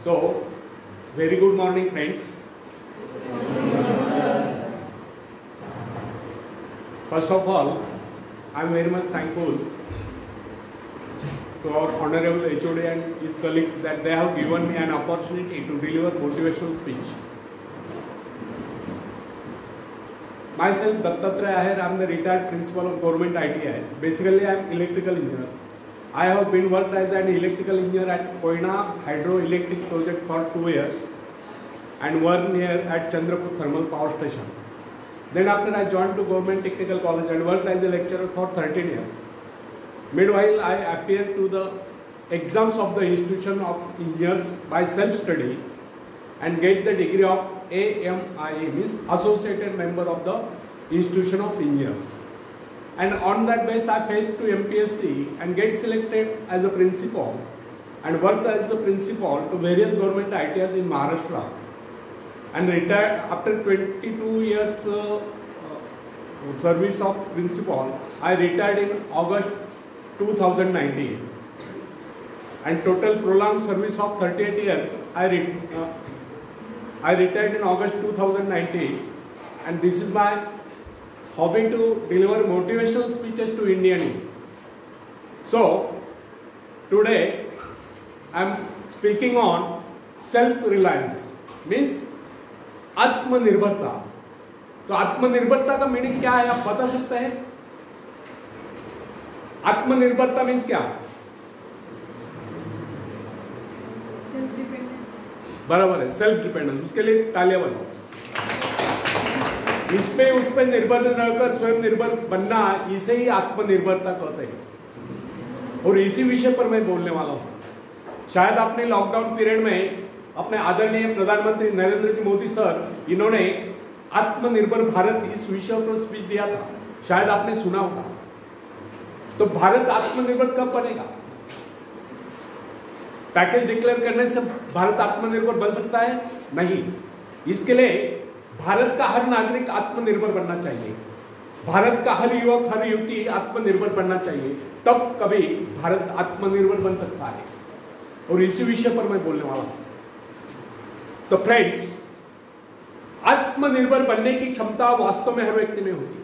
So, very good morning, friends. First of all, I am very much thankful to our honorable HOD and his colleagues that they have given me an opportunity to deliver motivational speech. Myself, Dattatreya Ahir, I am the retired principal of government ITI. Basically, I am electrical engineer. I have been worked as an electrical engineer at Koina hydroelectric project for 2 years and 1 year at Chandrapur thermal power station. Then after I joined to government technical college and worked as a lecturer for 13 years. Meanwhile, I appeared to the exams of the Institution of Engineers by self-study and get the degree of AMIE, means Associated Member of the Institution of Engineers. And on that basis, I faced to MPSC and get selected as a principal and worked as the principal to various government ITIs in Maharashtra. And retired after 22 years service of principal. I retired in August 2019. And total prolonged service of 38 years. I retired in August 2019. And this is my hobby to deliver motivational speeches to Indian youth. So, today I am speaking on self-reliance, means आत्मनिर्भरता. तो आत्मनिर्भरता का meaning क्या है आप बता सकते हैं? आत्मनिर्भरता मीन्स क्या? Self dependent. बराबर है, सेल्फ डिपेंडेंस. उसके लिए तालियां बजाओ. इस पे उस पे निर्भर रहकर स्वयं निर्भर बनना, इसे ही आत्मनिर्भरता कहते हैं. और इसी विषय पर मैं बोलने वाला हूं. शायद आपने लॉकडाउन पीरियड में अपने आदरणीय प्रधानमंत्री नरेंद्र मोदी सर, इन्होंने आत्मनिर्भर भारत इस विषय पर स्पीच दिया था. शायद आपने सुना होगा. तो भारत आत्मनिर्भर कब बनेगा? पैकेज डिक्लेयर करने से भारत आत्मनिर्भर बन सकता है? नहीं. इसके लिए भारत का हर नागरिक आत्मनिर्भर बनना चाहिए. भारत का हर युवक, हर युवती आत्मनिर्भर बनना चाहिए. तब कभी भारत आत्मनिर्भर बन सकता है. और इसी विषय पर मैं बोलने वाला हूं. तो फ्रेंड्स, आत्मनिर्भर बनने की क्षमता वास्तव में हर व्यक्ति में होती है,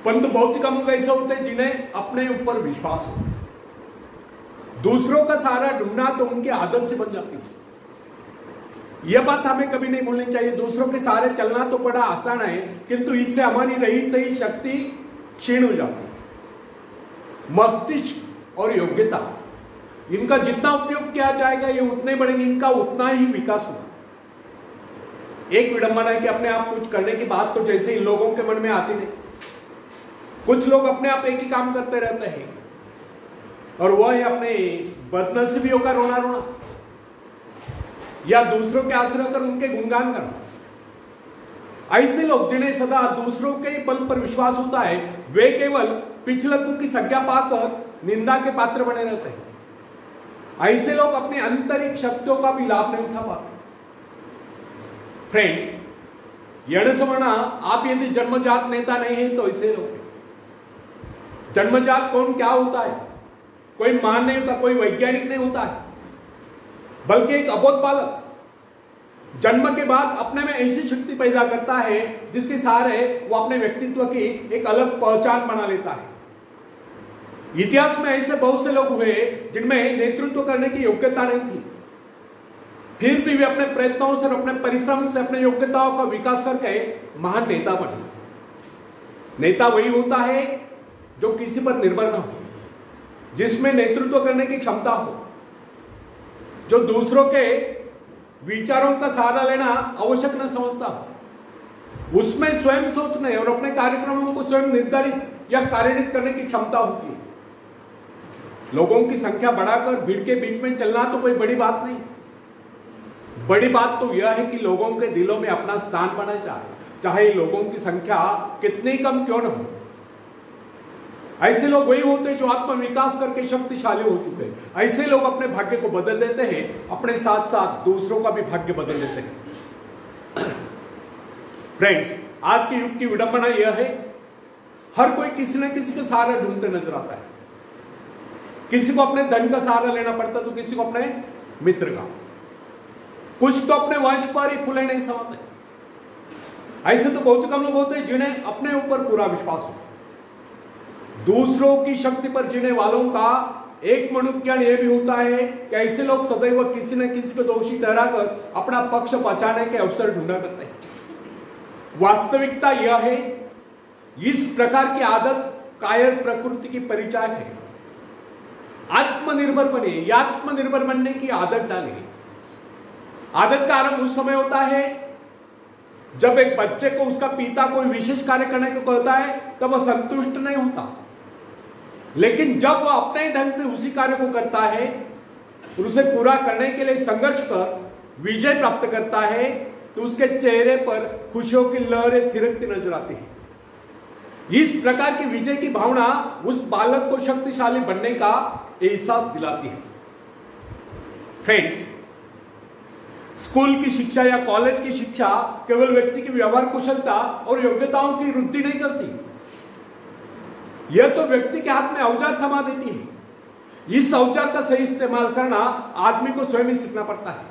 परंतु बहुत कम लोग ऐसे होते हैं जिन्हें अपने ऊपर विश्वास हो. दूसरों का सहारा ढूंढना तो उनकी आदत से बन जाती है. यह बात हमें कभी नहीं भूलनी चाहिए. दूसरों के सहारे चलना तो बड़ा आसान है, किंतु इससे हमारी रही सही शक्ति क्षीण हो जाती है. मस्तिष्क और योग्यता, इनका जितना उपयोग किया जाएगा ये उतने बढ़ेंगे, इनका उतना ही विकास होगा. एक विडंबना है कि अपने आप कुछ करने की बात तो जैसे इन लोगों के मन में आती नहीं. कुछ लोग अपने आप एक ही काम करते रहते हैं और वह है अपने बदनसीबियों का रोना रोना या दूसरों के आश्रय कर उनके गुणगान करना. ऐसे लोग जिन्हें सदा दूसरों के बल पर विश्वास होता है, वे केवल पिछलकों की संज्ञा पाकर निंदा के पात्र बने रहते हैं. ऐसे लोग अपनी आंतरिक शक्तियों का भी लाभ नहीं उठा पाते. फ्रेंड्स, यह समझना, आप यदि जन्मजात नेता नहीं है तो ऐसे लोग. जन्मजात कौन क्या होता है? कोई महान नहीं होता, कोई वैज्ञानिक नहीं होता है, बल्कि एक अबोध बालक जन्म के बाद अपने में ऐसी शक्ति पैदा करता है जिसके सहारे वो अपने व्यक्तित्व की एक अलग पहचान बना लेता है. इतिहास में ऐसे बहुत से लोग हुए जिनमें नेतृत्व करने की योग्यता नहीं थी, फिर भी वे अपने प्रयत्नों से, अपने परिश्रम से, अपने योग्यताओं का विकास करके महान नेता बने. नेता वही होता है जो किसी पर निर्भर न हो, जिसमें नेतृत्व करने की क्षमता हो, जो दूसरों के विचारों का सहारा लेना आवश्यक न समझता हो, उसमें स्वयं सोचने और अपने कार्यक्रमों को स्वयं निर्धारित या कार्यान्वित करने की क्षमता होती है. लोगों की संख्या बढ़ाकर भीड़ के बीच में चलना तो कोई बड़ी बात नहीं. बड़ी बात तो यह है कि लोगों के दिलों में अपना स्थान बना जाए, चाहे लोगों की संख्या कितनी कम क्यों न हो. ऐसे लोग वही होते हैं जो आत्मविकास करके शक्तिशाली हो चुके हैं. ऐसे लोग अपने भाग्य को बदल देते हैं, अपने साथ साथ दूसरों का भी भाग्य बदल देते हैं. फ्रेंड्स, आज के युग की विडंबना यह है, हर कोई किसी न किसी के सहारा ढूंढते नजर आता है. किसी को अपने धन का सहारा लेना पड़ता तो किसी को अपने मित्र का. कुछ तो अपने वंश पर ही फूले नहीं समाते। ऐसे तो बहुत कम लोग होते हैं जिन्हें अपने ऊपर पूरा विश्वास हो। दूसरों की शक्ति पर जीने वालों का एक मनोज्ञान यह भी होता है कि ऐसे लोग सदैव किसी न किसी को दोषी ठहराकर अपना पक्ष बचाने के अवसर ढूंढा करते हैं। वास्तविकता यह है, इस प्रकार की आदत कायर प्रकृति की परिचायक है। आत्मनिर्भर बने या आत्मनिर्भर बनने की आदत डालें। आदत का आरंभ उस समय होता है जब एक बच्चे को उसका पिता कोई विशेष कार्य करने को कहता है, तब वह संतुष्ट नहीं होता, लेकिन जब वह अपने ढंग से उसी कार्य को करता है और उसे पूरा करने के लिए संघर्ष कर विजय प्राप्त करता है, तो उसके चेहरे पर खुशियों की लहरें थिरकती नजर आती है। इस प्रकार की विजय की भावना उस बालक को शक्तिशाली बनने का एहसास दिलाती है। फ्रेंड्स, स्कूल की शिक्षा या कॉलेज की शिक्षा केवल व्यक्ति की व्यवहार कुशलता और योग्यताओं की वृद्धि नहीं करती, यह तो व्यक्ति के हाथ में औजार थमा देती है। इस औजार का सही इस्तेमाल करना आदमी को स्वयं ही सीखना पड़ता है।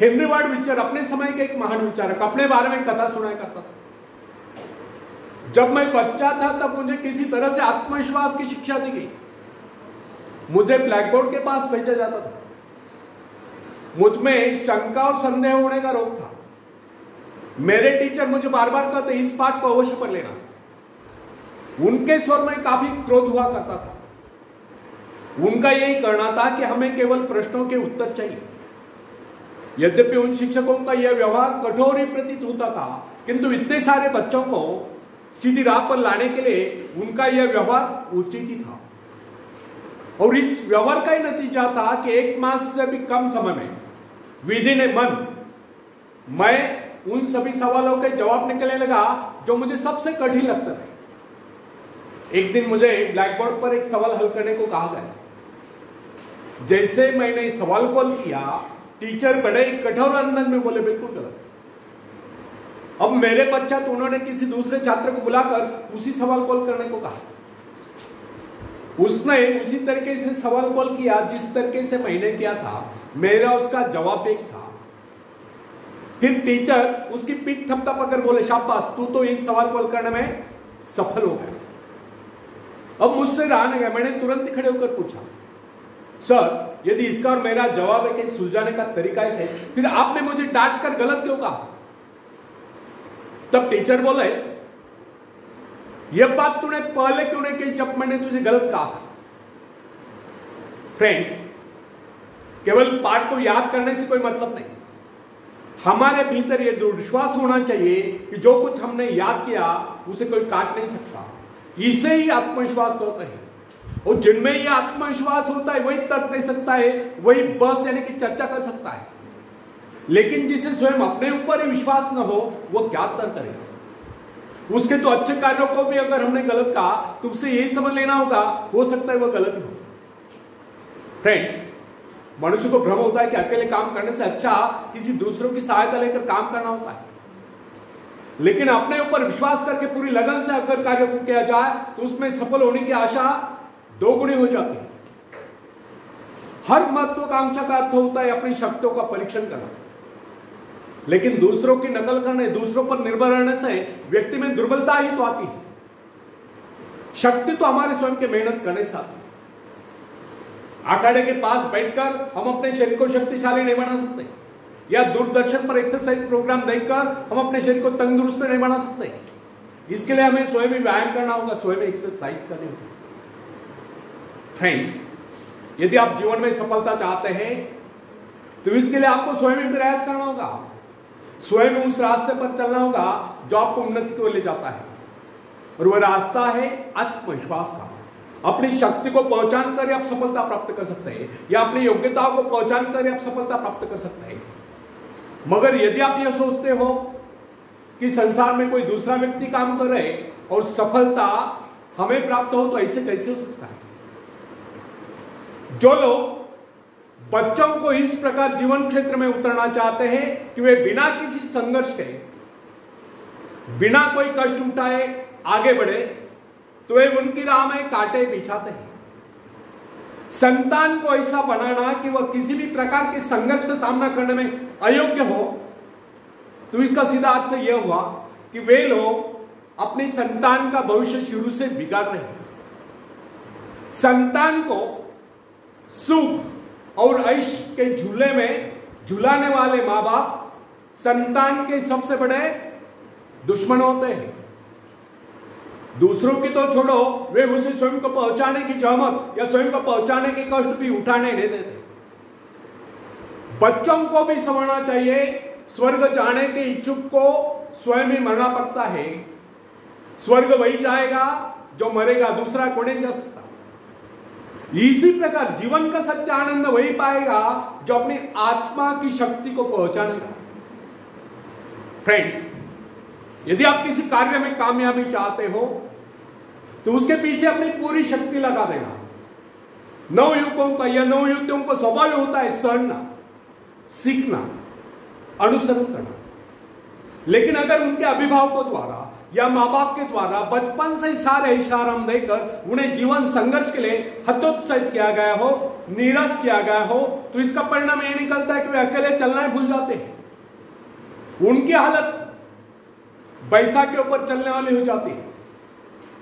हेनरी वार्ड बीचर अपने समय के एक महान विचारक अपने बारे में कथा सुनाया करता था। जब मैं बच्चा था तब मुझे किसी तरह से आत्मविश्वास की शिक्षा दी गई। मुझे ब्लैक बोर्ड के पास भेजा जाता था। मुझ में शंका और संदेह होने का रोग था। मेरे टीचर मुझे बार बार कहते, इस पाठ को अवश्य पढ़ लेना। उनके स्वर में काफी क्रोध हुआ करता था। उनका यही कहना था कि हमें केवल प्रश्नों के उत्तर चाहिए। यद्यपि उन शिक्षकों का यह व्यवहार कठोर ही प्रतीत होता था, किंतु इतने सारे बच्चों को सीधी राह पर लाने के लिए उनका यह व्यवहार उचित ही था। और इस व्यवहार का ही नतीजा था कि 1 मास से भी कम समय में विदिन ए मंथ मैं उन सभी सवालों के जवाब निकलने लगा जो मुझे सबसे कठिन लगता था। एक दिन मुझे ब्लैक बोर्ड पर एक सवाल हल करने को कहा गया। जैसे मैंने सवाल को हल किया, टीचर बड़े कठोर अंदाज में बोले, बिल्कुल गलत। अब मेरे पश्चात उन्होंने किसी दूसरे छात्र को बुलाकर उसी सवाल को हल करने को कहा। उसने उसी तरीके से सवाल को हल किया जिस तरीके से मैंने किया था। मेरा उसका जवाब एक था। फिर टीचर उसकी पीठ थपथपाकर बोले, शाबाश, तू तो इस सवाल को हल करने में सफल हो गया। अब मुझसे रहा नहीं गया। मैंने तुरंत खड़े होकर पूछा, सर, यदि इसका और मेरा जवाब है कि सुलझाने का तरीका है, फिर आपने मुझे डांट कर गलत क्यों कहा? तब टीचर बोले, यह बात तूने पहले क्यों नहीं कही जब मैंने तुझे गलत कहा था? फ्रेंड्स, केवल पाठ को याद करने से कोई मतलब नहीं। हमारे भीतर यह दृढ़ विश्वास होना चाहिए कि जो कुछ हमने याद किया उसे कोई काट नहीं सकता। इसे ही आत्मविश्वास कहते हैं। और जिनमें यह आत्मविश्वास होता है वही तर्क दे सकता है, वही बस यानी कि चर्चा कर सकता है। लेकिन जिसे स्वयं अपने ऊपर ही विश्वास न हो, वो क्या तर्क करेगा? उसके तो अच्छे कार्यों को भी अगर हमने गलत कहा तो उसे यही समझ लेना होगा, हो सकता है वह गलत ही हो। फ्रेंड्स, मनुष्य को भ्रम होता है कि अकेले काम करने से अच्छा किसी दूसरों की सहायता लेकर काम करना होता है। लेकिन अपने ऊपर विश्वास करके पूरी लगन से अगर कार्य को किया जाए तो उसमें सफल होने की आशा दोगुनी हो जाती है। हर महत्वाकांक्षा का अर्थ होता है अपनी शक्तियों का परीक्षण करना। लेकिन दूसरों की नकल करने, दूसरों पर निर्भर रहने से व्यक्ति में दुर्बलता ही तो आती है। शक्ति तो हमारे स्वयं के मेहनत करने से आती है। अखाड़े के पास बैठकर हम अपने शरीर को शक्तिशाली नहीं बना सकते, या दूरदर्शन पर एक्सरसाइज प्रोग्राम देखकर हम अपने शरीर को तंदुरुस्त नहीं बना सकते। इसके लिए हमें स्वयं ही व्यायाम करना होगा, स्वयं एक्सरसाइज करनी होगी। फ्रेंड्स, यदि आप जीवन में सफलता चाहते हैं तो इसके लिए आपको स्वयं ही प्रयास करना होगा, स्वयं उस रास्ते पर चलना होगा जो आपको उन्नति की ओर ले जाता है। और वह रास्ता है आत्मविश्वास का। अपनी शक्ति को पहचान कर आप सफलता प्राप्त कर सकते हैं, या अपनी योग्यताओं को पहचान कर आप सफलता प्राप्त कर सकते हैं। मगर यदि आप यह सोचते हो कि संसार में कोई दूसरा व्यक्ति काम कर रहे और सफलता हमें प्राप्त हो, तो ऐसे कैसे हो सकता है? जो लोग बच्चों को इस प्रकार जीवन क्षेत्र में उतरना चाहते हैं कि वे बिना किसी संघर्ष के, बिना कोई कष्ट उठाए आगे बढ़े, तो वे उनकी राह में कांटे बिछाते हैं। संतान को ऐसा बनाना कि वह किसी भी प्रकार के संघर्ष का सामना करने में अयोग्य हो, तो इसका सीधा अर्थ यह हुआ कि वे लोग अपनी संतान का भविष्य शुरू से बिगाड़ रहे हैं। संतान को सुख और ऐश के झूले में झुलाने वाले मां बाप संतान के सबसे बड़े दुश्मन होते हैं। दूसरों की तो छोड़ो, वे उसे स्वयं को पहुंचाने की जहमत या स्वयं को पहुंचाने के कष्ट भी उठाने नहीं देते। बच्चों को भी समझना चाहिए, स्वर्ग जाने के इच्छुक को स्वयं ही मरना पड़ता है। स्वर्ग वही जाएगा जो मरेगा, दूसरा कोई नहीं जा सकता। इसी प्रकार जीवन का सच्चा आनंद वही पाएगा जो अपनी आत्मा की शक्ति को पहुंचानेगा। फ्रेंड्स, यदि आप किसी कार्य में कामयाबी चाहते हो तो उसके पीछे अपनी पूरी शक्ति लगा देना। नवयुवकों का या नवयुवतियों को स्वभाव होता है सड़ना, सीखना, अनुसरण करना। लेकिन अगर उनके अभिभावकों द्वारा या मां बाप के द्वारा बचपन से सारे इशारा देकर उन्हें जीवन संघर्ष के लिए हतोत्साहित किया गया हो, निराश किया गया हो, तो इसका परिणाम यह निकलता है कि वे अकेले चलना भूल जाते हैं। उनकी हालत बैसाख के ऊपर चलने वाली हो जाती है।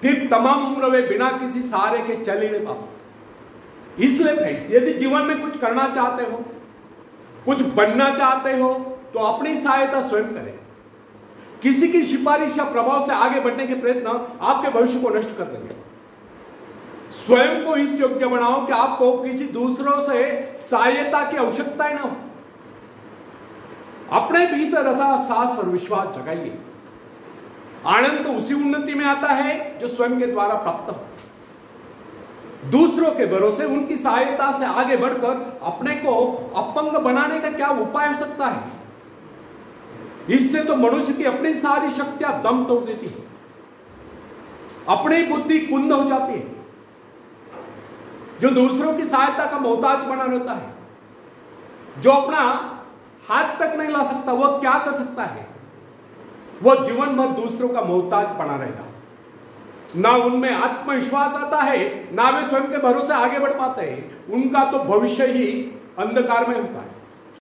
फिर तमाम उम्र वे बिना किसी सहारे के चल ही नहीं पाते। इसलिए फ्रेंड्स, यदि जीवन में कुछ करना चाहते हो, कुछ बनना चाहते हो, तो अपनी सहायता स्वयं करें। किसी की सिफारिश या प्रभाव से आगे बढ़ने के प्रयत्न आपके भविष्य को नष्ट कर देंगे। स्वयं को इस योग्य बनाओ कि आपको किसी दूसरों से सहायता की आवश्यकता ही ना हो। अपने भीतर साहस और विश्वास जगाइए। आनंद तो उसी उन्नति में आता है जो स्वयं के द्वारा प्राप्त हो। दूसरों के भरोसे उनकी सहायता से आगे बढ़कर अपने को अपंग बनाने का क्या उपाय हो सकता है? इससे तो मनुष्य की अपनी सारी शक्तियां दम तोड़ देती है, अपनी बुद्धि कुंद हो जाती है। जो दूसरों की सहायता का मोहताज बना रहता है, जो अपना हाथ तक नहीं ला सकता, वह क्या कर सकता है? वह जीवन भर दूसरों का मोहताज बना रहेगा। ना उनमें आत्मविश्वास आता है, ना वे स्वयं के भरोसे आगे बढ़ पाते हैं। उनका तो भविष्य ही अंधकार में होता है।